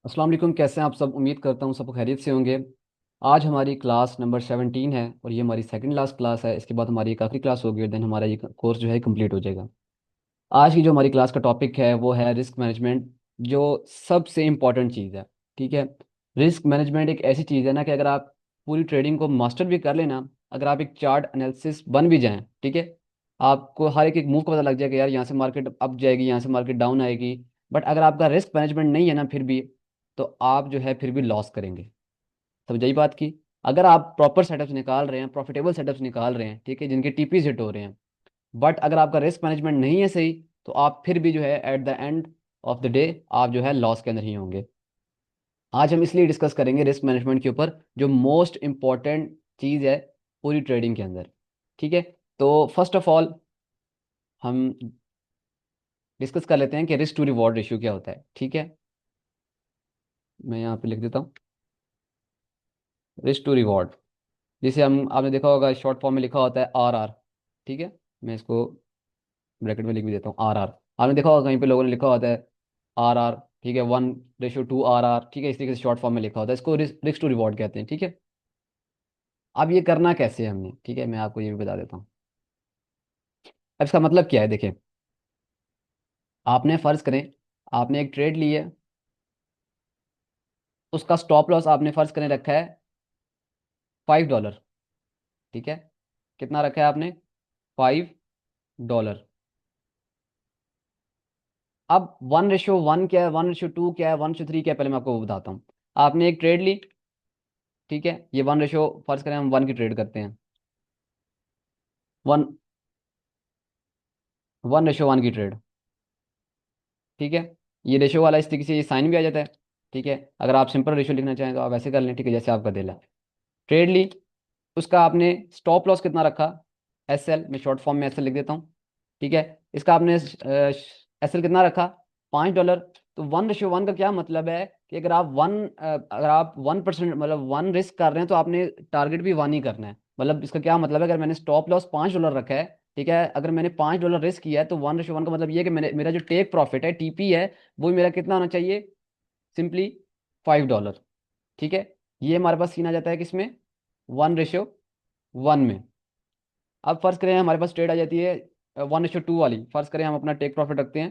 अस्सलाम वालेकुम। कैसे हैं आप सब? उम्मीद करता हूँ सब खैरियत से होंगे। आज हमारी क्लास नंबर 17 है और ये हमारी सेकंड लास्ट क्लास है। इसके बाद हमारी एक आखिरी क्लास होगी और देन हमारा ये कोर्स जो है कंप्लीट हो जाएगा। आज की जो हमारी क्लास का टॉपिक है वो है रिस्क मैनेजमेंट, जो सबसे इम्पॉर्टेंट चीज़ है। ठीक है। रिस्क मैनेजमेंट एक ऐसी चीज़ है ना कि अगर आप पूरी ट्रेडिंग को मास्टर भी कर लेना, अगर आप एक चार्ट एनालिसिस बन भी जाएं, ठीक है, आपको हर एक एक मूव का पता लग जाएगा, यार यहाँ से मार्केट अप जाएगी, यहाँ से मार्केट डाउन आएगी। बट अगर आपका रिस्क मैनेजमेंट नहीं है ना, फिर भी तो आप जो है फिर भी लॉस करेंगे। समझ आई बात की? अगर आप प्रॉपर सेटअप्स निकाल रहे हैं, प्रॉफिटेबल सेटअप्स निकाल रहे हैं, ठीक है, जिनके टीपीज हिट हो रहे हैं, बट अगर आपका रिस्क मैनेजमेंट नहीं है सही, तो आप फिर भी जो है eight the end of the day आप जो है लॉस के अंदर ही होंगे। आज हम इसलिए डिस्कस करेंगे रिस्क मैनेजमेंट के ऊपर, जो मोस्ट इंपॉर्टेंट चीज़ है पूरी ट्रेडिंग के अंदर। ठीक है। तो फर्स्ट ऑफ ऑल हम डिस्कस कर लेते हैं कि रिस्क टू रिवॉर्ड रेशियो क्या होता है। ठीक है, मैं यहाँ पे लिख देता हूँ रिस्क टू रिवॉर्ड, जिसे हम आपने देखा होगा शॉर्ट फॉर्म में लिखा होता है RR। ठीक है, मैं इसको ब्रैकेट में लिख भी देता हूँ RR। आपने देखा होगा कहीं पे लोगों ने लिखा होता है RR। ठीक है, 1:2 RR। ठीक है, इस तरीके से शॉर्ट फॉर्म में लिखा होता है, इसको रिस्क टू रिवॉर्ड कहते हैं। ठीक है। अब ये करना कैसे है हमने, ठीक है, मैं आपको ये भी बता देता हूँ। अब इसका मतलब क्या है, देखिए, आपने फर्ज करें आपने एक ट्रेड ली है, उसका स्टॉप लॉस आपने फर्ज करें रखा है $5। ठीक है, कितना रखा है आपने? $5। अब 1:1 क्या है, 1:2 क्या है, 1:3 क्या है, पहले मैं आपको वो बताता हूँ। आपने एक ट्रेड ली, ठीक है, ये 1 रेशो फर्ज करें हम 1 की ट्रेड करते हैं। 1:1 की ट्रेड। ठीक है, ये रेशो वाला इस तरीके से ये साइन भी आ जाता है। ठीक है, अगर आप सिंपल रेशो लिखना चाहें तो आप ऐसे कर लें। ठीक है, जैसे आपका दिल है। ट्रेड ली, उसका आपने स्टॉप लॉस कितना रखा? SL, मैं शॉर्ट फॉर्म में SL लिख देता हूँ। ठीक है, इसका आपने SL कितना रखा? $5। तो 1:1 का क्या मतलब है कि अगर आप 1% मतलब 1 रिस्क कर रहे हैं, तो आपने टारगेट भी 1 ही करना है। मतलब इसका क्या मतलब है, अगर मैंने स्टॉप लॉस $5 रखा है, ठीक है, अगर मैंने $5 रिस्क किया है, तो 1:1 का मतलब ये है कि मेरा जो टेक प्रॉफिट है, TP है, वो मेरा कितना होना चाहिए? सिंपली $5। ठीक है, ये हमारे पास सीन आ जाता है किसमें? 1:1 में। अब फर्ज करें हमारे पास ट्रेड आ जाती है 1:2 वाली। फर्ज करें हम अपना टेक प्रॉफिट रखते हैं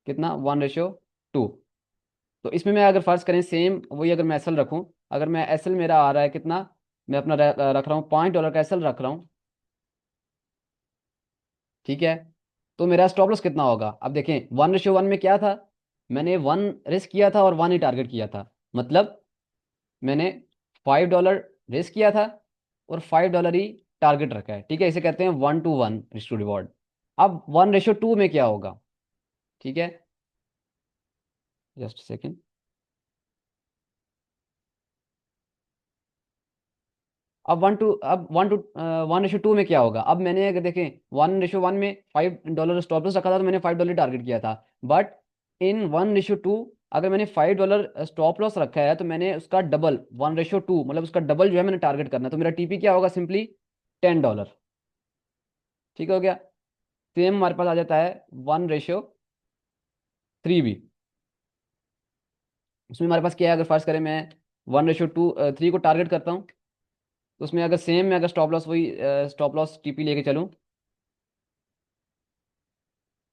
कितना? 1:2। तो इसमें मैं अगर फर्ज करें सेम वही, अगर मैं एसएल रखूं, अगर मैं एसएल मेरा आ रहा है कितना, मैं अपना रख रहा हूँ $5 का एसएल रख रहा हूँ। ठीक है, तो मेरा स्टॉप लॉस कितना होगा? अब देखें 1:1 में क्या था, मैंने 1 रिस्क किया था और 1 ही टारगेट किया था। मतलब मैंने $5 रिस्क किया था और $5 ही टारगेट रखा है। ठीक है, इसे कहते हैं 1:1 रिस्क टू रिवॉर्ड। अब 1:2 में क्या होगा? ठीक है, जस्ट सेकेंड। अब 1:2 में क्या होगा? अब मैंने अगर देखें 1:1 में $5 स्टॉप लॉस रखा था, तो मैंने $5 टारगेट किया था। बट इन 1:2 अगर मैंने $5 स्टॉप लॉस रखा है, तो मैंने उसका डबल 1:2 मतलब उसका डबल जो है मैंने टारगेट करना है, तो मेरा TP क्या होगा? सिंपली $10। ठीक हो गया। सेम हमारे पास आ जाता है 1:3 भी। उसमें हमारे पास क्या है, अगर फर्स्ट करें मैं 1:3 को टारगेट करता हूँ, तो उसमें अगर सेम मैं अगर स्टॉप लॉस वही स्टॉप लॉस TP लेके चलूँ,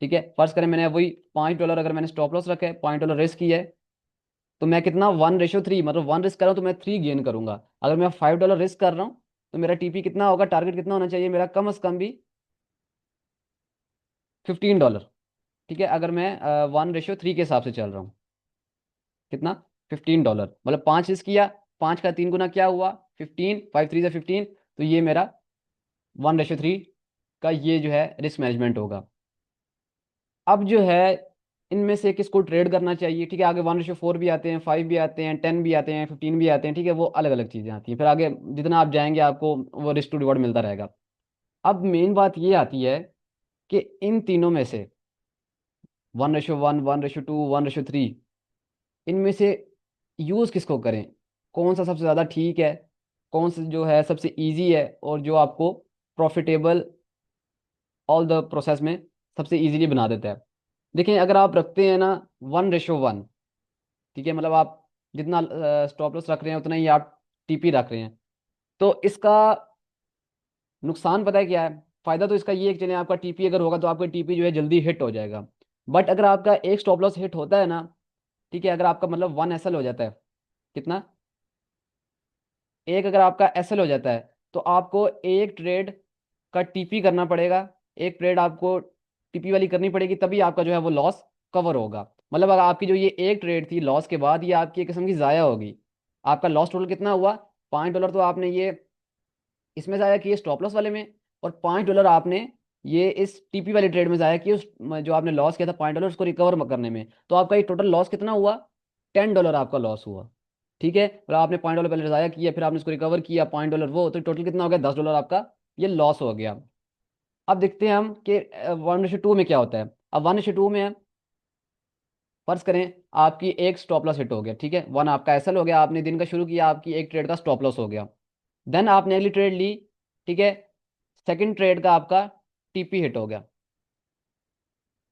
ठीक है, फर्ज करें मैंने वही $5 अगर मैंने स्टॉप लॉस रखा है, $5 रिस्क किया है, तो मैं कितना 1:3 मतलब 1 रिस्क कर रहा हूँ तो मैं 3 गेन करूंगा। अगर मैं $5 रिस्क कर रहा हूँ, तो मेरा TP कितना होगा? टारगेट कितना होना चाहिए मेरा? कम से कम भी $15। ठीक है, अगर मैं 1:3 के हिसाब से चल रहा हूँ, कितना? $15 मतलब 5 रिस्क किया, 5 का 3 गुना क्या हुआ? 15, 5 3 15। तो ये मेरा 1:3 का ये जो है रिस्क मैनेजमेंट होगा। अब जो है इनमें से किसको ट्रेड करना चाहिए? ठीक है, आगे 1:4 भी आते हैं, 5 भी आते हैं, 10 भी आते हैं, 15 भी आते हैं। ठीक है, वो अलग अलग चीज़ें आती हैं, फिर आगे जितना आप जाएंगे आपको वो रिस्क टू रिवॉर्ड मिलता रहेगा। अब मेन बात ये आती है कि इन तीनों में से 1:1, 1:2, 1:3, इनमें से यूज़ किसको करें? कौन सा सबसे ज़्यादा ठीक है? कौन सा जो है सबसे ईजी है और जो आपको प्रॉफिटेबल ऑल द प्रोसेस में सबसे इजीली बना देता है? देखिए, अगर आप रखते हैं ना 1:1, ठीक है, मतलब आप जितना स्टॉप लॉस रख रहे हैं उतना ही आप टीपी रख रहे हैं। तो इसका नुकसान पता है क्या है? फायदा तो इसका ये है कि चलिए आपका टीपी अगर होगा तो आपका टीपी जो है जल्दी हिट हो जाएगा। बट अगर आपका एक स्टॉप लॉस हिट होता है ना, ठीक है, अगर आपका मतलब 1 SL हो जाता है, कितना, एक अगर आपका SL हो जाता है, तो आपको एक ट्रेड का टीपी करना पड़ेगा। एक ट्रेड आपको टीपी वाली करनी पड़ेगी, तभी आपका जो है वो लॉस कवर होगा। मतलब अगर आपकी जो ये एक ट्रेड थी लॉस के बाद, ये आपकी एक किस्म की ज़ाया होगी। आपका लॉस टोटल कितना हुआ? $5 तो आपने ये इसमें ज़ाया किए स्टॉप लॉस वाले में, और $5 आपने ये इस टीपी वाली ट्रेड में ज़ाया किए उस जो आपने लॉस किया था $5 उसको रिकवर करने में। तो आपका ये टोटल लॉस कितना हुआ? $10 आपका लॉस हुआ। ठीक है, और आपने $5 पहले ज़ाया किया, फिर आपने इसको रिकवर किया $5, वो तो टोटल कितना हो गया? $10 आपका ये लॉस हो गया। अब देखते हैं हम कि 1:2 में क्या होता है। अब 1:2 में फर्ज करें आपकी एक स्टॉप लॉस हिट हो गया, ठीक है, 1 आपका एसएल हो गया, आपने दिन का शुरू किया, आपकी एक ट्रेड का स्टॉप लॉस हो गया। देन आपने अगली ट्रेड ली, ठीक है, सेकंड ट्रेड का आपका टीपी हिट हो गया।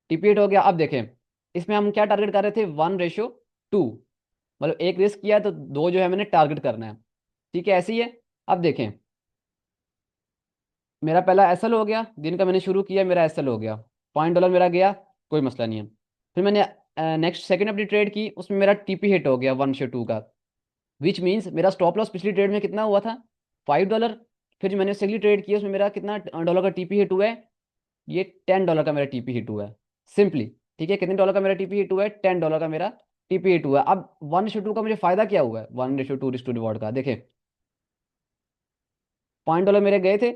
टीपी हिट हो गया, अब देखें इसमें हम क्या टारगेट कर रहे थे? 1:2, मतलब एक रिस्क किया है तो दो जो है मैंने टारगेट करना है। ठीक है, ऐसे ही है। अब देखें मेरा पहला एसएल हो गया, दिन का मैंने शुरू किया, मेरा एसएल हो गया, $5 मेरा गया, कोई मसला नहीं है। फिर मैंने नेक्स्ट सेकंड अपनी ट्रेड की, उसमें मेरा टीपी हिट हो गया 1:2 का, विच मीन्स मेरा स्टॉप लॉस पिछली ट्रेड में कितना हुआ था? $5। फिर जो मैंने सेकंड ट्रेड की उसमें मेरा कितना डॉलर का टीपी हिट हुआ है? ये $10 का मेरा टीपी हिट हुआ है, सिंपली। ठीक है, कितने डॉलर का मेरा टीपी हिट हुआ है? $10 का मेरा टीपी हिट हुआ है। अब 1:2 का मुझे फायदा क्या हुआ है? 1:2 रिस्क टू रिवॉर्ड का देखें, $5 मेरे गए थे,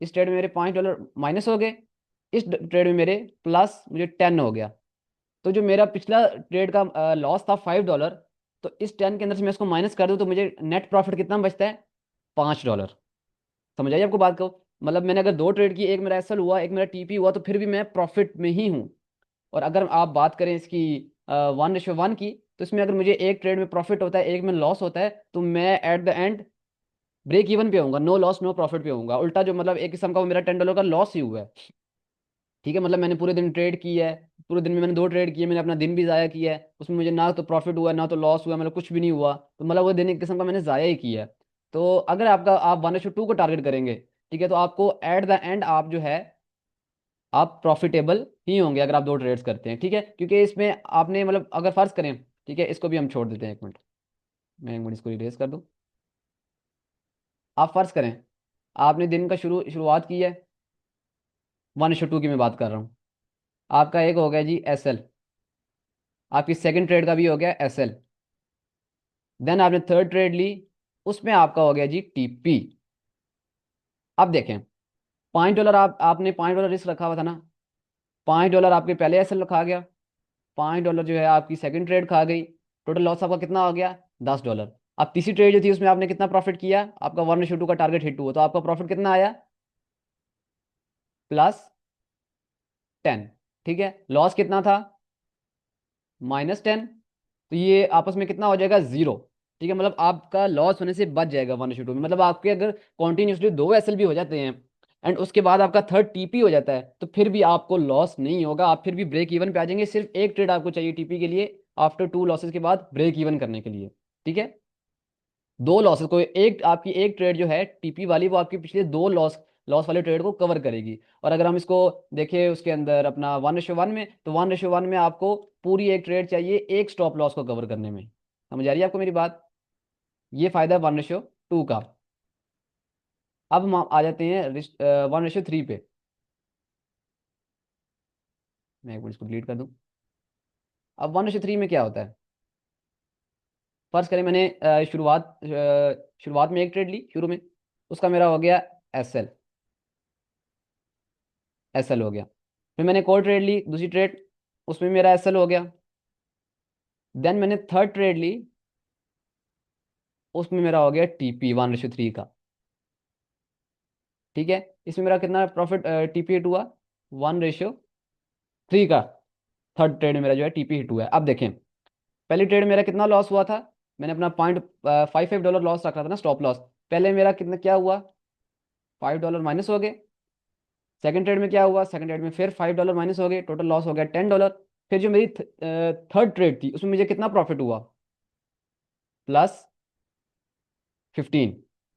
इस ट्रेड में मेरे $5 माइनस हो गए, इस ट्रेड में मेरे प्लस मुझे 10 हो गया। तो जो मेरा पिछला ट्रेड का लॉस था $5, तो इस 10 के अंदर से मैं इसको माइनस कर दूं तो मुझे नेट प्रॉफिट कितना बचता है? $5। समझ आई आपको बात को? मतलब मैंने अगर दो ट्रेड की, एक मेरा एसएल हुआ एक मेरा टीपी हुआ, तो फिर भी मैं प्रॉफिट में ही हूँ। और अगर आप बात करें इसकी 1:1 की, तो इसमें अगर मुझे एक ट्रेड में प्रॉफिट होता है एक में लॉस होता है, तो मैं at the end break even पे होऊंगा, नो लॉस नो प्रॉफिट पे होऊंगा। उल्टा जो मतलब एक किस्म का वो मेरा $10 का लॉस ही हुआ है। ठीक है, मतलब मैंने पूरे दिन ट्रेड की है, पूरे दिन में मैंने दो ट्रेड किए, मैंने अपना दिन भी ज़ाया किया है, उसमें मुझे ना तो प्रॉफिट हुआ ना तो लॉस हुआ, मतलब कुछ भी नहीं हुआ, तो मतलब वो दिन एक किस्म का मैंने ज़ाया ही किया है। तो अगर आपका आप 1:2 को टारगेट करेंगे, ठीक है, तो आपको एट द एंड आप जो है आप प्रॉफिटेबल ही होंगे अगर आप दो ट्रेड्स करते हैं। ठीक है, क्योंकि इसमें आपने मतलब अगर फर्ज करें, ठीक है, इसको भी हम छोड़ देते हैं, एक मिनट, मैं एक मिनट इसको इरेज कर दूं। आप फर्ज करें आपने दिन का शुरुआत की है, 1:2 की मैं बात कर रहा हूँ, आपका एक हो गया जी एसएल, आपकी सेकंड ट्रेड का भी हो गया एसएल, देन आपने थर्ड ट्रेड ली, उसमें आपका हो गया जी टीपी। अब देखें $5 आपने $5 रिस्क रखा हुआ था ना, $5 आपके पहले एसएल खा गया, $5 जो है आपकी सेकंड ट्रेड खा गई, टोटल लॉस आपका कितना हो गया? $10। अब तीसरी ट्रेड जो थी उसमें आपने कितना प्रॉफिट किया? आपका 1:2 का टारगेट हिट हुआ, तो आपका प्रॉफिट कितना आया? +10। ठीक है, लॉस कितना था? -10। तो ये आपस में कितना हो जाएगा? 0। ठीक है, मतलब आपका लॉस होने से बच जाएगा 1:2 में। मतलब आपके अगर कॉन्टिन्यूसली दो एसएल भी हो जाते हैं एंड उसके बाद आपका थर्ड टीपी हो जाता है, तो फिर भी आपको लॉस नहीं होगा, आप फिर भी ब्रेक इवन पे आ जाएंगे। सिर्फ एक ट्रेड आपको चाहिए टीपी के लिए, आफ्टर 2 लॉसेस के बाद ब्रेक इवन करने के लिए। ठीक है, दो लॉसेस को एक आपकी एक ट्रेड जो है टीपी वाली, वो आपकी पिछले दो लॉस लॉस वाले ट्रेड को कवर करेगी। और अगर हम इसको देखें उसके अंदर अपना 1:1 में, तो 1:1 में आपको पूरी एक ट्रेड चाहिए एक स्टॉप लॉस को कवर करने में। समझ आ रही है आपको मेरी बात? ये फायदा है 1:2 का। अब हम आ जाते हैं 1:3 पे। मैं एक मिनट इसको डिलीट कर दूं। अब 1:3 में क्या होता है? फर्ज करें मैंने शुरुआत में एक ट्रेड ली शुरू में, उसका मेरा हो गया एसएल, एसएल हो गया। फिर मैंने एक और ट्रेड ली, दूसरी ट्रेड, उसमें मेरा एसएल हो गया। देन मैंने थर्ड ट्रेड ली, उसमें मेरा हो गया टीपी 1:3 का। ठीक है, इसमें मेरा कितना प्रॉफिट टीपी हिट हुआ? 1:3 का। थर्ड ट्रेड में मेरा जो है टीपी हिट हुआ है। अब देखें पहली ट्रेड में मेरा कितना लॉस हुआ था? मैंने अपना $0.55 लॉस रखा था ना, स्टॉप लॉस। पहले मेरा कितना क्या हुआ? $5 माइनस हो गए। सेकंड ट्रेड में क्या हुआ? सेकंड ट्रेड में फिर $5 माइनस हो गए, टोटल लॉस हो गया $10। फिर जो मेरी थर्ड ट्रेड थी उसमें मुझे कितना प्रॉफिट हुआ, +15।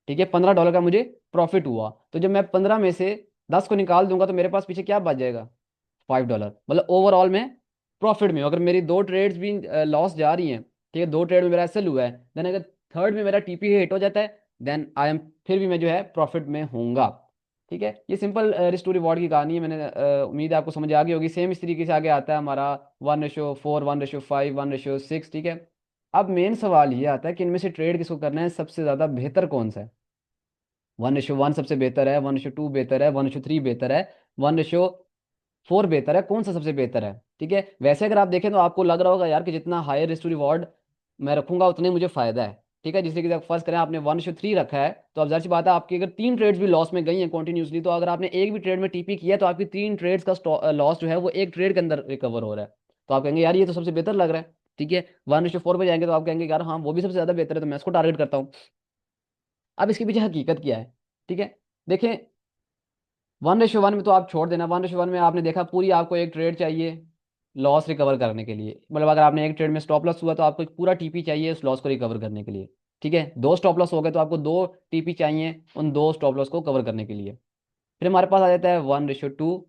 ठीक है, $15 का मुझे प्रॉफिट हुआ। तो जब मैं 15 में से 10 को निकाल दूंगा तो मेरे पास पीछे क्या बच जाएगा, $5। मतलब ओवरऑल मैं प्रॉफिट में हूँ। अगर मेरी दो ट्रेड्स भी लॉस जा रही हैं, ठीक है, दो ट्रेड में मेरा एसएल हुआ है, देन अगर थर्ड में मेरा टीपी हिट हो जाता है, देन आई एम, फिर भी मैं जो है प्रॉफिट में होऊंगा। ठीक है, ये सिंपल रिस्क टू रिवॉर्ड की कहानी है। मैंने उम्मीद है आपको समझ आ गई होगी। सेम इस तरीके से आगे आता है हमारा 1:4, 1:5, 1:6। ठीक है, अब मेन सवाल ये आता है कि इनमें से ट्रेड किसको करना है, सबसे ज्यादा बेहतर कौन सा है। 1:1 सबसे बेहतर है, 1:2 बेहतर है, 1:3 बेहतर है, 1:4 बेहतर है, कौन सा सबसे बेहतर है। ठीक है, वैसे अगर आप देखें तो आपको लग रहा होगा यार कि जितना हायर रिस्क टू रिवॉर्ड मैं रखूंगा उतने मुझे फायदा है। ठीक है, जिससे कि फर्स्ट करें आपने 1:3 रखा है, तो अब जाहिर सी बात है आपकी अगर तीन ट्रेड्स भी लॉस में गई हैं कंटिन्यूसली, तो अगर आपने एक भी ट्रेड में टीपी किया है, तो आपकी तीन ट्रेड्स का लॉस जो है वो एक ट्रेड के अंदर रिकवर हो रहा है। तो आप कहेंगे यार ये तो सबसे बेहतर लग रहा है। ठीक है, 1:4 पे जाएंगे तो आप कहेंगे यार हाँ वो भी सबसे ज्यादा बेहतर है, तो मैं इसको टारगेट करता हूँ। अब इसके पीछे हकीकत क्या है। ठीक है, देखें, 1:1 में तो आप छोड़ देना। 1:1 में आपने देखा पूरी आपको एक ट्रेड चाहिए लॉस रिकवर करने के लिए। मतलब अगर आपने एक ट्रेड में स्टॉप लॉस हुआ तो आपको एक पूरा टीपी चाहिए उस लॉस को रिकवर करने के लिए। ठीक है, दो स्टॉप लॉस हो गए तो आपको दो टीपी चाहिए उन दो स्टॉप लॉस को कवर करने के लिए। फिर हमारे पास आ जाता है 1:2,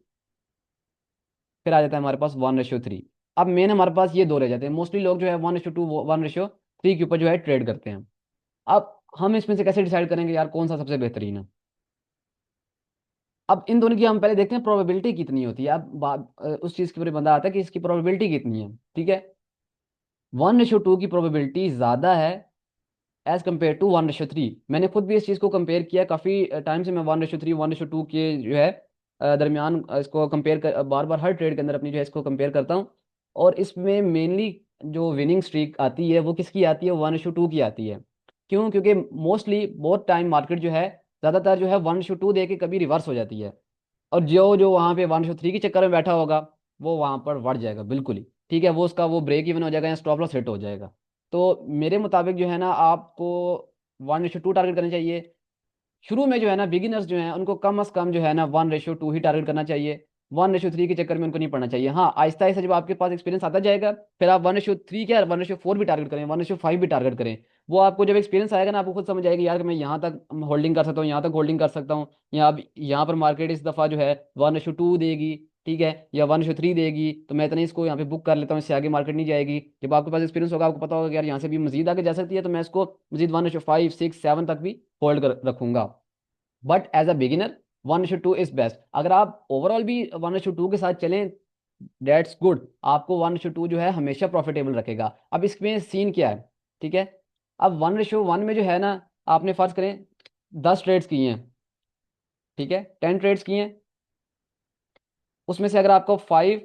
फिर आ जाता है हमारे पास 1:3। अब मेन हमारे पास ये दो रह जाते हैं। मोस्टली लोग जो है 1:2, 1:3 के ऊपर जो है ट्रेड करते हैं। अब हम इसमें से कैसे डिसाइड करेंगे यार कौन सा सबसे बेहतरीन है। अब इन दोनों की हम पहले देखते हैं प्रोबेबिलिटी कितनी होती है। अब उस चीज के ऊपर बंदा आता है कि इसकी प्रोबेबिलिटी कितनी है। ठीक है, 1:2 की प्रोबेबिलिटी ज्यादा है एज कम्पेयर टू 1:3। मैंने खुद भी इस चीज को कंपेयर किया काफी टाइम से। मैं 1:3, 1:2 के जो है दरमियान इसको कंपेयर कर बार बार हर ट्रेड के अंदर अपनी जो है इसको कंपेयर करता हूँ। और इसमें मेनली जो विनिंग स्ट्रीक आती है वो किसकी आती है, 1:2 की आती है। क्यों, क्योंकि मोस्टली बहुत टाइम मार्केट जो है ज्यादातर जो है 1:2 दे के कभी रिवर्स हो जाती है। और जो जो वहां पे 1:3 के चक्कर में बैठा होगा वो वहां पर बढ़ जाएगा बिल्कुल ही। ठीक है, वो उसका वो ब्रेक इवन हो जाएगा या स्टॉप लॉस हिट हो जाएगा। तो मेरे मुताबिक जो है ना आपको 1:2 टारगेट करना चाहिए। शुरू में जो है ना बिगिनर्स जो हैं उनको कम अज कम जो है ना 1:2 ही टारगेट करना चाहिए। 1:3 के चक्कर में उनको नहीं पड़ना चाहिए। हाँ, आहिस्ता आहिस्ता जब आपके पास एक्सपीरियंस आता जाएगा फिर आप 1:3 क्या 1:4 भी टारगेट करें, 1:5 भी टारगेट करें। वो आपको जब एक्सपीरियंस आएगा ना आपको खुद समझ आएगी यार कि मैं यहाँ तक होल्डिंग कर सकता हूँ, यहाँ तक होल्डिंग कर सकता हूँ। या अब यहाँ पर मार्केट इस दफ़ा जो है 1:2 देगी, ठीक है, या 1:3 देगी, तो मैं इतना इसको यहाँ पे बुक कर लेता हूँ, इससे आगे मार्केट नहीं जाएगी। जब आपके पास एक्सपीरियंस होगा आपको पता होगा कि यार यहाँ से भी मजीद आगे जा सकती है, तो मैं इसको मजीद 1:5, 6, 7 तक भी होल्ड कर रखूंगा। But as a beginner 1:2 is best. अगर आप ओवरऑल भी 1:2 के साथ चलें, डेट्स गुड, आपको 1:2 जो है हमेशा प्रॉफिटेबल रखेगा। अब इसमें सीन क्या है। ठीक है, अब 1:1 में जो है ना आपने फर्ज करें 10 ट्रेड्स किए हैं, ठीक है, 10 ट्रेड्स किए हैं, उसमें से अगर आपको 5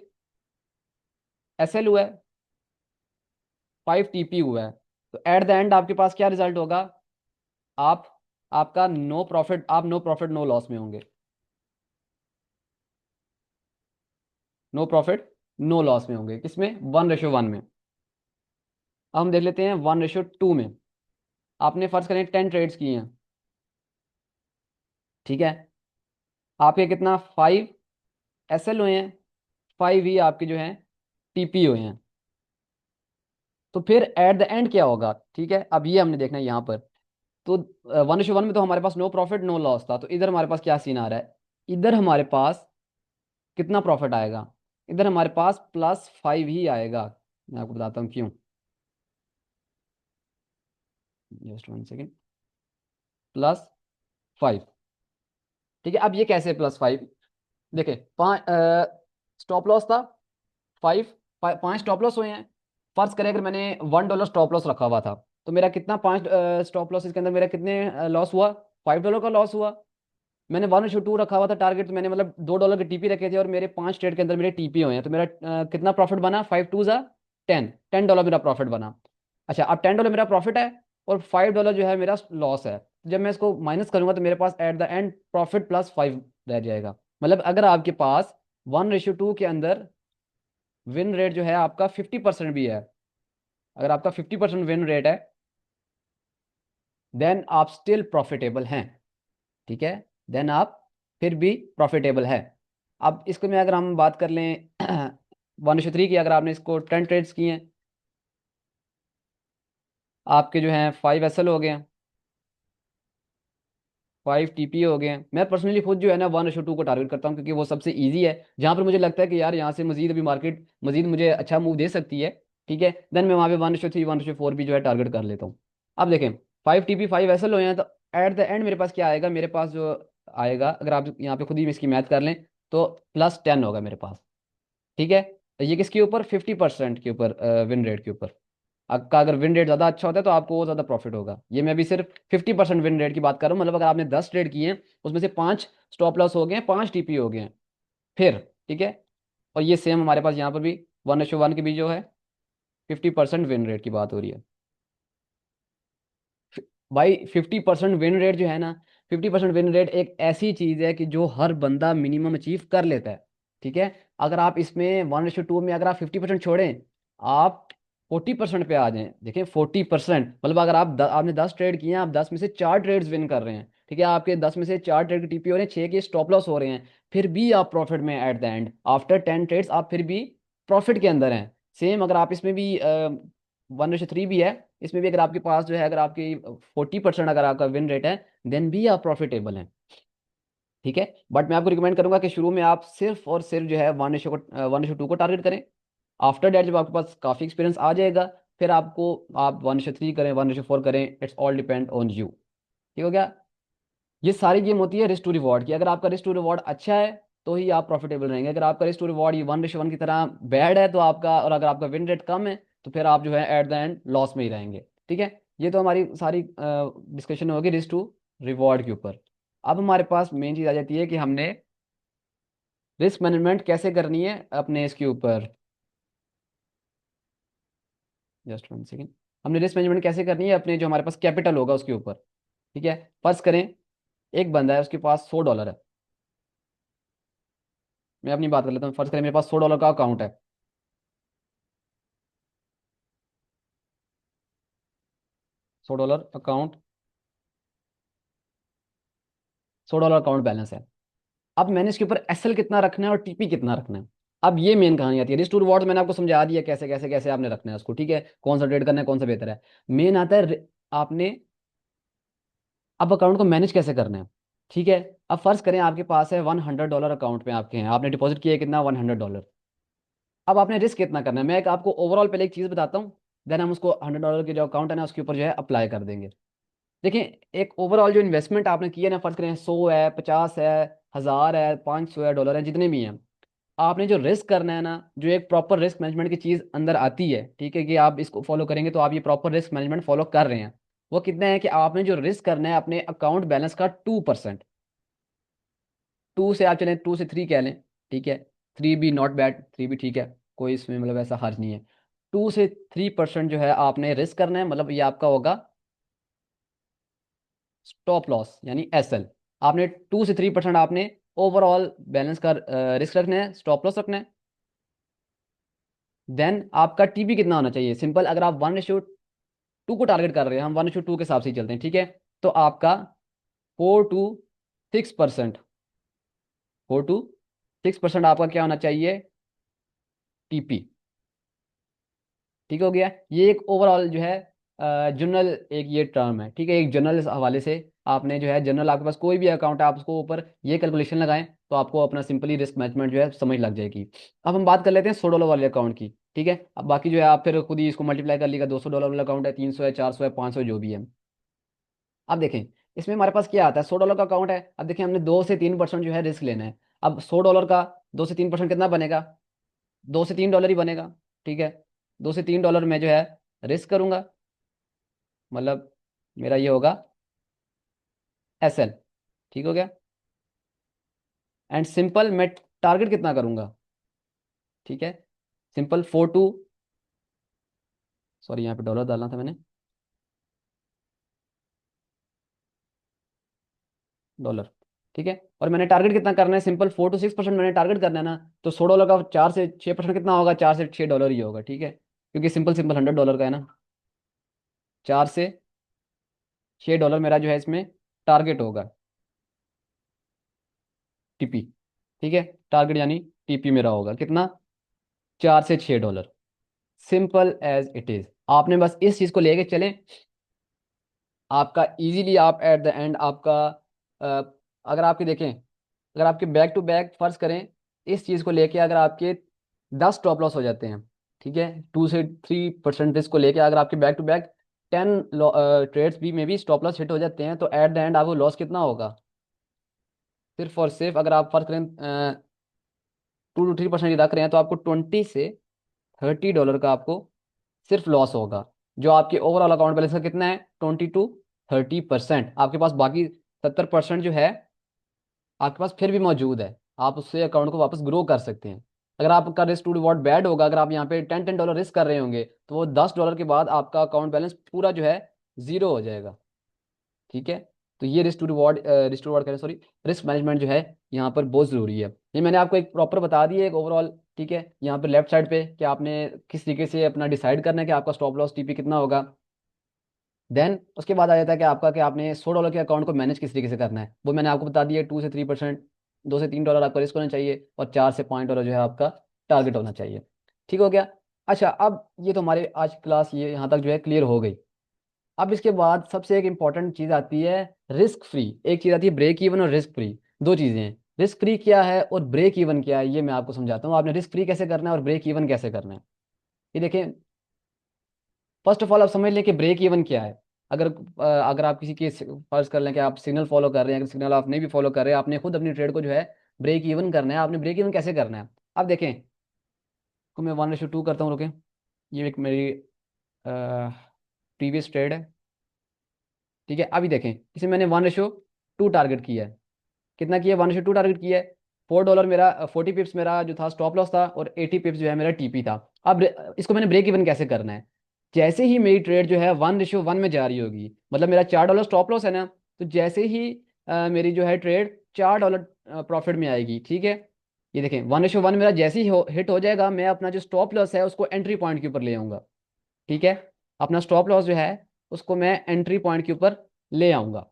एसएल हुआ है, 5 टीपी हुआ है, तो एट द एंड आपके पास क्या रिजल्ट होगा, आप आपका नो प्रॉफिट, आप नो प्रॉफिट नो लॉस में होंगे। नो प्रॉफिट नो लॉस में होंगे किसमें, 1:1 में। अब हम देख लेते हैं 1:2 में। आपने फर्ज करें 10 ट्रेड्स किए हैं, ठीक है, आपके कितना 5 एसएल हुए हैं, 5 ही आपके जो हैं टीपी हुए हैं। तो फिर एट द एंड क्या होगा, ठीक है, अब ये हमने देखना है यहाँ पर। तो 1:1 में तो हमारे पास नो प्रॉफिट नो लॉस था, तो इधर हमारे पास क्या सीन आ रहा है, इधर हमारे पास कितना प्रॉफिट आएगा, इधर हमारे पास +5 ही आएगा। मैं आपको बताता हूँ क्यों, जस्ट 1 सेकेंड। +5, ठीक है। अब ये कैसे +5, देखें, पाँच स्टॉप लॉस था 5, 5 स्टॉप लॉस हुए हैं। फर्ज करें अगर मैंने $1 स्टॉप लॉस रखा हुआ था, तो मेरा कितना, 5 स्टॉप लॉस के अंदर मेरा कितने लॉस हुआ, $5 का लॉस हुआ। मैंने 1:2 रखा हुआ था टारगेट, तो मैंने मतलब $2 के टीपी रखे थे और मेरे 5 ट्रेड के अंदर मेरे टीपी हुए हैं, तो मेरा कितना प्रॉफिट बना, 5 2 10, $10 मेरा प्रॉफिट बना। अच्छा, अब $10 मेरा प्रॉफिट है और $5 जो है मेरा लॉस है। जब मैं इसको माइनस करूंगा तो मेरे पास एट द एंड प्रॉफिट +5 रह जाएगा। मतलब अगर आपके पास 1:2 के अंदर विन रेट जो है आपका 50% भी है, अगर आपका 50% विन रेट है, देन आप स्टिल प्रॉफिटेबल हैं। ठीक है, देन आप फिर भी प्रॉफिटेबल है। अब इसको में अगर हम बात कर लें 1:3 की, अगर आपने इसको 10 ट्रेड्स किए हैं, आपके जो हैं 5 SL हो गए हैं, 5 TP हो गए हैं। मैं पर्सनली खुद जो है ना 1:2 को टारगेट करता हूँ, क्योंकि वो सबसे ईजी है। जहाँ पर मुझे लगता है कि यार यहाँ से मजीद अभी मार्केट मजीद मुझे अच्छा मूव दे सकती है, ठीक है, देन मैं वहाँ पे 1:3 1:4 भी जो है टारगेट कर लेता हूँ। अब देखें, 5 TP 5 SL हो हैं, तो एट द एंड मेरे पास क्या आएगा, मेरे पास जो आएगा, अगर आप यहाँ पे खुद ही इसकी मैथ कर लें, तो +10 होगा मेरे पास। ठीक है, तो ये किसके ऊपर, 50% के ऊपर, विन रेट के ऊपर। आपका अगर विन रेट ज़्यादा अच्छा होता है तो आपको वो ज़्यादा प्रॉफिट होगा। ये मैं अभी सिर्फ 50% विन रेट की बात कर रहा हूँ, मतलब अगर आपने 10 ट्रेड किए हैं, उसमें से 5 स्टॉप लॉस हो गए हैं, 5 TP हो गए हैं, फिर ठीक है। और ये सेम हमारे पास यहाँ पर भी 1:1 की भी जो है 50% विन रेट की बात हो रही है। भाई 50% विन रेट जो है ना, 50% विन रेट एक ऐसी चीज है कि जो हर बंदा मिनिमम अचीव कर लेता है। ठीक है, अगर आप इसमें 1:2 में अगर आप 50% छोड़ें, आप 40% पे आ जाएं। देखें 40%, मतलब अगर आपने 10 ट्रेड किए हैं, आप 10 में से 4 ट्रेड्स विन कर रहे हैं, ठीक है, आपके 10 में से 4 ट्रेड की TP हो रहे हैं, 6 के स्टॉप लॉस हो रहे हैं, फिर भी आप प्रॉफिट में at the end after 10 trades आप फिर भी प्रॉफिट के अंदर हैं। सेम अगर आप इसमें भी 1:3 भी है, इसमें भी अगर आपके पास जो है, अगर आपकी 40% अगर आपका विन रेट है, देन भी आप प्रॉफिटेबल हैं। ठीक है, बट मैं आपको रिकमेंड करूंगा कि शुरू में आप सिर्फ और सिर्फ जो है 1:2 को टारगेट करें। आफ्टर डेट जब आपके पास काफ़ी एक्सपीरियंस आ जाएगा, फिर आपको आप 1:3 करें, 1:4 करें, it's all depend on you. ठीक हो गया। ये सारी गेम होती है रिस्क टू रिवॉर्ड की। अगर आपका रिस्क टू रिवॉर्ड अच्छा है तो ही आप प्रॉफिटेबल रहेंगे। अगर आपका रिस्क टू रिवॉर्ड ये 1:1 की तरह बैड है तो आपका, और अगर आपका विन रेट कम है, तो फिर आप जो है एट द एंड लॉस में ही रहेंगे। ठीक है, ये तो हमारी सारी डिस्कशन होगी रिस्क टू रिवॉर्ड के ऊपर। अब हमारे पास मेन चीज़ आ जाती है कि हमने रिस्क मैनेजमेंट कैसे करनी है अपने इसके ऊपर। Just 1 second. हमने रिस्क मैनेजमेंट कैसे करनी है अपने जो हमारे पास कैपिटल होगा उसके ऊपर। ठीक है, फर्ज करें एक बंदा है, उसके पास $100 है। मैं अपनी बात कर लेता हूँ, फर्ज करें मेरे पास $100 का अकाउंट है। $100 अकाउंट, $100 अकाउंट बैलेंस है। अब मैंने इसके ऊपर SL कितना रखना है और TP कितना रखना है। अब ये मेन कहानी आती है। रिस्क टू रिवॉर्ड मैंने आपको समझा दिया कैसे कैसे कैसे आपने रखना है उसको, ठीक है, कौन सा ट्रेड करना है, कौन सा बेहतर है। मेन आता है आपने अब अकाउंट को मैनेज कैसे करना है। ठीक है, अब फर्ज करें आपके पास है $100 अकाउंट में आपके हैं, आपने डिपॉजिट किया है कितना, $100। अब आपने रिस्क कितना करना है, मैं एक आपको ओवरऑल पहले एक चीज़ बताता हूँ, देन हम उसको $100 के जो अकाउंट है ना उसके ऊपर जो है अप्लाई कर देंगे। देखिए, एक ओवरऑल जो इन्वेस्टमेंट आपने की है ना, फर्ज करें 100 है, 50 है, 1000 है, 500 है, डॉलर है, जितने भी हैं, आपने जो रिस्क करना है ना, जो एक प्रॉपर रिस्क मैनेजमेंट की चीज़ अंदर आती है, ठीक है, कि आप इसको फॉलो करेंगे तो आप ये प्रॉपर रिस्क मैनेजमेंट फॉलो कर रहे हैं। वो कितना है कि आपने जो रिस्क करना है अपने अकाउंट बैलेंस का 2%। टू से आप चलें, 2 से 3 कह लें, ठीक है, 3 भी नॉट बैड, 3 भी ठीक है, कोई इसमें मतलब ऐसा हर्ज नहीं है। 2 से 3% जो है आपने रिस्क करना है, मतलब ये आपका होगा स्टॉप लॉस यानी SL। आपने 2 से 3% आपने ओवरऑल बैलेंस का रिस्क रखना है, स्टॉप लॉस रखना है। देन आपका TP कितना होना चाहिए, सिंपल, अगर आप 1:2 को टारगेट कर रहे हैं, हम 1:2 के हिसाब से ही चलते हैं, ठीक है, तो आपका 4 to 6%, 4 to 6% आपका क्या होना चाहिए, TP। ठीक हो गया। ये एक ओवरऑल जो है जनरल एक ये टर्म है, ठीक है, एक जनरल हवाले से आपने जो है जनरल, आपके पास कोई भी अकाउंट है, आप उसको ऊपर ये कैलकुलेशन लगाएं तो आपको अपना सिंपली रिस्क मैनेजमेंट जो है समझ लग जाएगी। अब हम बात कर लेते हैं $100 वाले अकाउंट की। ठीक है, अब बाकी जो है आप फिर खुद ही इसको मल्टीप्लाई कर लीजिएगा, $200 वाला अकाउंट है, 300 है, 400 है, 500 जो भी है। अब देखें इसमें हमारे पास क्या आता है, $100 का अकाउंट है। अब देखें हमने 2 से 3% जो है रिस्क लेना है। अब $100 का 2 से 3% कितना बनेगा, $2 से $3 ही बनेगा। ठीक है, $2 से $3 में जो है रिस्क करूंगा, मतलब मेरा ये होगा SL। ठीक हो गया। एंड सिंपल मैं टारगेट कितना करूंगा, ठीक है, सिंपल 4 to, सॉरी यहाँ पे डॉलर डालना था मैंने, डॉलर। ठीक है, और मैंने टारगेट कितना करना है, सिंपल 4 to 6% मैंने टारगेट करना है ना, तो $100 का 4 से 6% कितना होगा, $4 से $6 ही होगा। ठीक है, क्योंकि सिंपल सिंपल $100 का है ना, $4 से $6 मेरा जो है इसमें टारगेट होगा, TP। ठीक है, टारगेट यानी TP मेरा होगा कितना, 4 से 6 dollar. Simple as it is. आपने बस इस चीज को लेके चलें, आपका इजीली आप एट द एंड आपका अगर आपके देखें, अगर आपके बैक टू बैक फर्ज करें, इस चीज को लेके अगर आपके 10 स्टॉप लॉस हो जाते हैं, ठीक है, 2 से 3% रिस्क को लेके अगर आपके बैक टू बैक 10 ट्रेड्स भी में भी स्टॉप लॉस हिट हो जाते हैं, तो एट द एंड आपको लॉस कितना होगा? सिर्फ और सिर्फ अगर आप फर्ज करें 2 to 3% रख रहे हैं, तो आपको 20 से 30 डॉलर का आपको सिर्फ लॉस होगा। जो आपके ओवरऑल अकाउंट बैलेंस का कितना है? 20 to 30%। आपके पास बाकी 70% जो है आपके पास फिर भी मौजूद है। आप उससे अकाउंट को वापस ग्रो कर सकते हैं। अगर आपका रिस्क टू रिवॉर्ड बैड होगा, अगर आप यहाँ पे 10 10 डॉलर रिस्क कर रहे होंगे, तो वो 10 डॉलर के बाद आपका अकाउंट बैलेंस पूरा जो है जीरो हो जाएगा। ठीक है। तो ये रिस्क टू रिवॉर्ड करें, सॉरी, रिस्क मैनेजमेंट जो है यहाँ पर बहुत ज़रूरी है। ये मैंने आपको एक प्रॉपर बता दी है, एक ओवरऑल। ठीक है, यहाँ पर लेफ्ट साइड पे कि आपने किस तरीके से अपना डिसाइड करना है कि आपका स्टॉप लॉस टीपी कितना होगा। देन उसके बाद आ जाता है कि आपका कि आपने 100 डॉलर के अकाउंट को मैनेज किस तरीके से करना है, वो मैंने आपको बता दिया। 2 से 3%, 2 से 3 डॉलर आपका रिस्क होना चाहिए, और 4 से 5 डॉलर जो है आपका टारगेट होना चाहिए। ठीक हो गया। अच्छा, अब ये तो हमारे आज क्लास ये यहाँ तक जो है क्लियर हो गई। अब इसके बाद सबसे एक इंपॉर्टेंट चीज़ आती है, रिस्क फ्री। एक चीज़ आती है ब्रेक इवन और रिस्क फ्री। दो चीज़ें हैं। रिस्क फ्री क्या है और ब्रेक इवन क्या है, ये मैं आपको समझाता हूँ। आपने रिस्क फ्री कैसे करना है और ब्रेक इवन कैसे करना है, ये देखें। फर्स्ट ऑफ ऑल आप समझ लें कि ब्रेक इवन क्या है। अगर आप किसी के फर्ज कर लें कि आप सिग्नल फॉलो कर रहे हैं, अगर सिग्नल आप नहीं भी फॉलो कर रहे हैं, आपने खुद अपनी ट्रेड को जो है ब्रेक इवन करना है। आपने ब्रेक इवन कैसे करना है, अब देखें। को मैं 1:2 करता हूँ, रुकें। ये एक मेरी प्रीवियस ट्रेड है। ठीक है, अभी देखें, इसे मैंने 1:2 टारगेट किया है। कितना किया? 1:2 टारगेट किया है। 4 डॉलर मेरा 40 पिप्स मेरा जो था स्टॉप लॉस था, और 80 पिप्स जो है मेरा टीपी था। अब इसको मैंने ब्रेक इवन कैसे करना है? जैसे ही मेरी ट्रेड जो है 1:1 में जा रही होगी, मतलब मेरा 4 डॉलर स्टॉप लॉस है ना, तो जैसे ही मेरी जो है ट्रेड 4 डॉलर प्रॉफिट में आएगी, ठीक है, ये देखें 1:1 मेरा जैसे ही हिट हो जाएगा, मैं अपना जो स्टॉप लॉस है उसको एंट्री पॉइंट के ऊपर ले आऊंगा। ठीक है, अपना स्टॉप लॉस जो है उसको मैं एंट्री पॉइंट के ऊपर ले आऊंगा।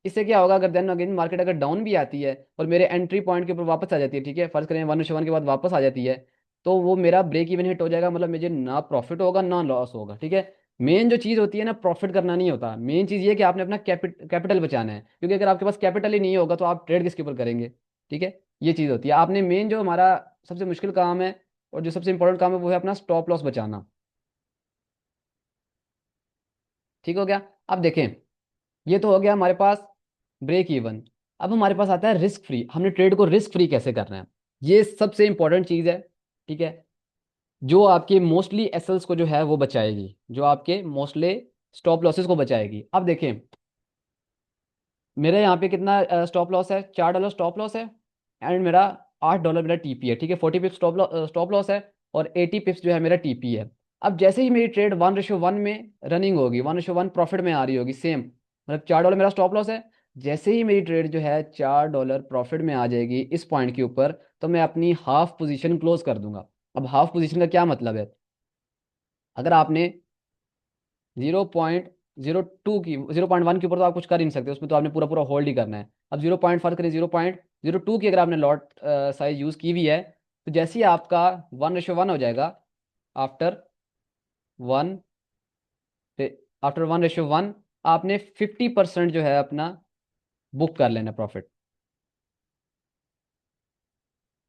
इससे क्या होगा, अगर देन अगेन मार्केट अगर डाउन भी आती है और मेरे एंट्री पॉइंट के ऊपर वापस आ जाती है, ठीक है, फर्ज करें 1:1 के बाद वापस आ जाती है, तो वो मेरा ब्रेक इवन हिट हो जाएगा। मतलब मुझे ना प्रॉफिट होगा ना लॉस होगा। ठीक है। मेन जो चीज़ होती है ना, प्रॉफिट करना नहीं होता। मेन चीज़ ये कि आपने अपना कैपिटल बचाना है, क्योंकि अगर आपके पास कैपिटल ही नहीं होगा तो आप ट्रेड किसके ऊपर करेंगे? ठीक है, ये चीज़ होती है। आपने मेन जो हमारा सबसे मुश्किल काम है और जो सबसे इंपॉर्टेंट काम है, वो है अपना स्टॉप लॉस बचाना। ठीक हो गया। अब देखें, ये तो हो गया हमारे पास ब्रेक इवन। अब हमारे पास आता है रिस्क फ्री। हमने ट्रेड को रिस्क फ्री कैसे करना है, ये सबसे इंपॉर्टेंट चीज है। ठीक है, जो आपके मोस्टली एसएल्स को जो है वो बचाएगी, जो आपके मोस्टली स्टॉप लॉसेस को बचाएगी। अब देखें, मेरे यहाँ पे कितना स्टॉप लॉस है? 4 डॉलर स्टॉप लॉस है, एंड मेरा 8 डॉलर मेरा टीपी है। ठीक है, 40 पिप्स स्टॉप लॉस है, और 80 पिप्स जो है मेरा टीपी है। अब जैसे ही मेरी ट्रेड 1:1 में रनिंग होगी, 1:1 प्रॉफिट में आ रही होगी, सेम मतलब 4 डॉलर मेरा स्टॉप लॉस है, जैसे ही मेरी ट्रेड जो है 4 डॉलर प्रॉफिट में आ जाएगी इस पॉइंट के ऊपर, तो मैं अपनी हाफ पोजीशन क्लोज कर दूंगा। अब हाफ पोजीशन का क्या मतलब है? अगर आपने 0.02 की 0.1 के ऊपर तो आप कुछ कर ही नहीं सकते, उसमें तो आपने पूरा पूरा होल्ड ही करना है। अब 0. फर्क करें, 0.02 की अगर आपने लॉट साइज यूज की हुई है, तो जैसे ही आपका 1:1 हो जाएगा, आफ्टर वन आफ्टर 1:1 आपने 50% जो है अपना बुक कर लेना प्रॉफिट।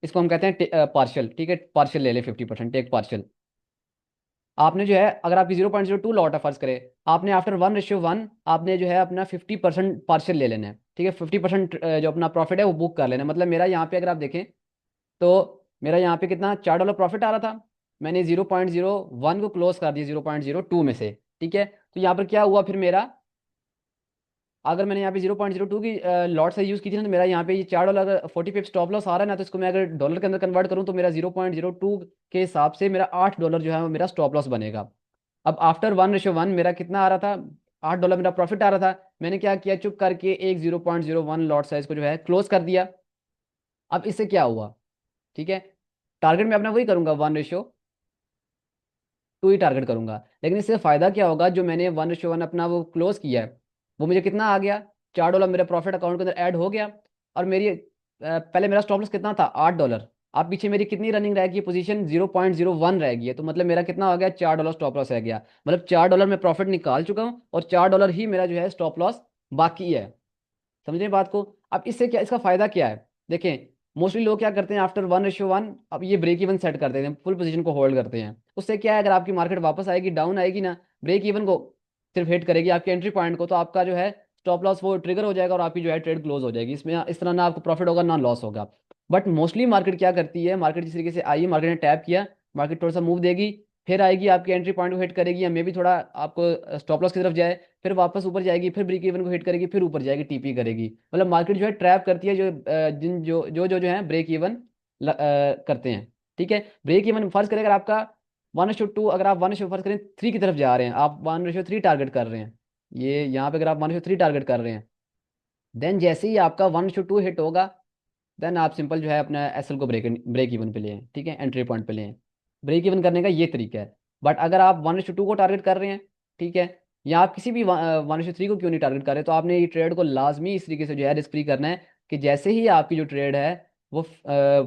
इसको हम कहते हैं पार्शियल। ठीक है, पार्शियल ले ले 50%, टेक पार्शियल। आपने जो है, अगर आपकी 0.02 लॉट है फर्ज करें, आपने आफ्टर 1:1 आपने जो है अपना 50% पार्शियल ले लेना है। ठीक है, 50% जो अपना प्रॉफिट है वो बुक कर लेना है। मतलब मेरा यहाँ पे अगर आप देखें, तो मेरा यहाँ पे कितना 4 डॉलर प्रॉफिट आ रहा था, मैंने 0.01 को क्लोज कर दिया 0.02 में से। ठीक है, तो यहाँ पर क्या हुआ फिर मेरा, अगर मैंने यहाँ पे 0.02 की लॉट साइज यूज की थी ना, तो मेरा यहाँ पे ये 4 डॉलर 40 पिप स्टॉप लॉस आ रहा है ना, तो इसको मैं अगर डॉलर के अंदर कन्वर्ट करूँ, तो मेरा 0.02 के हिसाब से मेरा 8 डॉलर जो है वो मेरा स्टॉप लॉस बनेगा। अब आफ्टर 1:1 मेरा कितना आ रहा था? 8 डॉलर मेरा प्रॉफिट आ रहा था। मैंने क्या किया, चुप करके एक 0.01 लॉट साइज को जो है क्लोज कर दिया। अब इससे क्या हुआ? ठीक है, टारगेट में अपना वही करूंगा, 1:2 ही टारगेट करूंगा। लेकिन इससे फायदा क्या होगा, जो मैंने 1:1 अपना वो क्लोज किया है, वो मुझे कितना आ गया? 4 डॉलर मेरे प्रॉफिट अकाउंट के अंदर ऐड हो गया। और मेरी पहले मेरा स्टॉप लॉस कितना था? 8 डॉलर। आप पीछे मेरी कितनी रनिंग रह गई है, पोजीशन 0.01 रह गई है, तो मतलब मेरा कितना हो गया, $4 स्टॉप लॉस रह गया। मतलब $4 मैं प्रॉफिट निकाल चुका हूँ और $4 ही मेरा जो है स्टॉप लॉस बाकी है। समझे बात को। अब इससे क्या, इसका फायदा क्या है, देखें, मोस्टली लोग क्या करते हैं, आफ्टर 1:1 अब ये ब्रेक इवन सेट कर देते हैं, फुल पोजीशन को होल्ड करते हैं। उससे क्या है, अगर आपकी मार्केट वापस आएगी, डाउन आएगी ना, ब्रेक इवन को सिर्फ हिट करेगी आपके एंट्री पॉइंट को, तो आपका जो है स्टॉप लॉस वो ट्रिगर हो जाएगा और आपकी जो है ट्रेड क्लोज हो जाएगी। इसमें इस तरह ना आपको प्रॉफिट होगा ना लॉस होगा। बट मोस्टली मार्केट क्या करती है, मार्केट जिस तरीके से आई, मार्केट ने टैप किया, मार्केट थोड़ा सा मूव देगी, फिर आएगी आपके एंट्री पॉइंट को हिट करेगी, या मे भी थोड़ा आपको स्टॉप लॉस की तरफ जाए, फिर वापस ऊपर जाएगी, फिर ब्रेक इवन को हिट करेगी, फिर ऊपर जाएगी, टीपी करेगी। मतलब मार्केट जो है ट्रैप करती है, जो जिन जो है ब्रेक इवन करते हैं। ठीक है, ब्रेक इवन फर्ज करें अगर आपका 1:2, अगर आप 1 फर्ज करें 3 की तरफ जा रहे हैं, आप 1:3 टारगेट कर रहे हैं, ये यहाँ पे अगर आप 1:3 टारगेट कर रहे हैं, देन जैसे ही आपका 1:2 हिट होगा, देन आप सिंपल जो है अपना एसएल को ब्रेक ब्रेक इवन पे ले आए। ठीक है, एंट्री पॉइंट पे ले आए। ब्रेक इवन करने का ये तरीका है। बट अगर आप 1:2 को टारगेट कर रहे हैं, ठीक है, या आप किसी भी 1:3 को क्यों नहीं टारगेट कर रहे, तो आपने ये ट्रेड को लाजमी इस तरीके से जो है रिस्क फ्री करना है कि जैसे ही आपकी जो ट्रेड है वो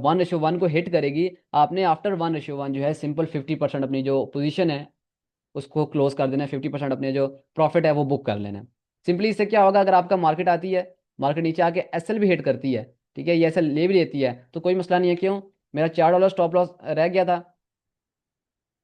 1:1 को हिट करेगी, आपने आफ्टर 1:1 जो है सिंपल 50% अपनी जो पोजीशन है उसको क्लोज कर देना है, 50% अपने जो प्रॉफिट है वो बुक कर लेना है। सिंपली इससे क्या होगा, अगर आपका मार्केट आती है, मार्केट नीचे आके एसएल भी हिट करती है, ठीक है, ये एसएल ले भी लेती है, तो कोई मसला नहीं है। क्यों, मेरा $4 स्टॉप लॉस रह गया था,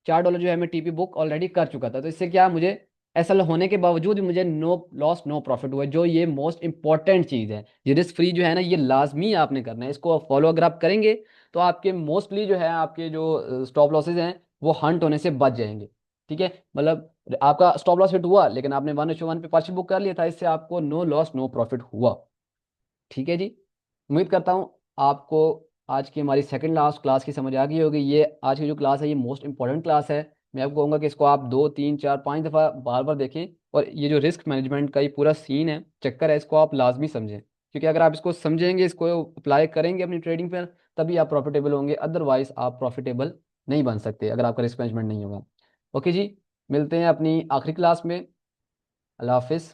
$4 जो है मैं टीपी बुक ऑलरेडी कर चुका था, तो इससे क्या, मुझे एसएल होने के बावजूद भी मुझे नो लॉस नो प्रॉफिट हुआ, जो ये मोस्ट इंपॉर्टेंट चीज़ है। ये रिस्क फ्री जो है ना, ये लाजमी आपने करना है, इसको फॉलो अगर आप करेंगे तो आपके मोस्टली जो है आपके जो स्टॉप लॉसेज हैं वो हंट होने से बच जाएंगे। ठीक है, मतलब आपका स्टॉप लॉस हिट हुआ लेकिन आपने 1:1 पे पर्ची बुक कर लिया था, इससे आपको नो लॉस नो प्रॉफिट हुआ। ठीक है जी, उम्मीद करता हूँ आपको आज की हमारी सेकंड लास्ट क्लास की समझ आ गई होगी। ये आज की जो क्लास है ये मोस्ट इंपॉर्टेंट क्लास है। मैं आपको कहूँगा कि इसको आप 2 3 4 5 दफ़ा बार बार देखें, और ये जो रिस्क मैनेजमेंट का ये पूरा सीन है, चक्कर है, इसको आप लाजमी समझें, क्योंकि अगर आप इसको समझेंगे, इसको अप्लाई करेंगे अपनी ट्रेडिंग पर, तभी आप प्रॉफिटेबल होंगे, अदरवाइज आप प्रॉफिटेबल नहीं बन सकते अगर आपका रिस्क मैनेजमेंट नहीं होगा। ओके जी, मिलते हैं अपनी आखिरी क्लास में। अल्लाह हाफिज़।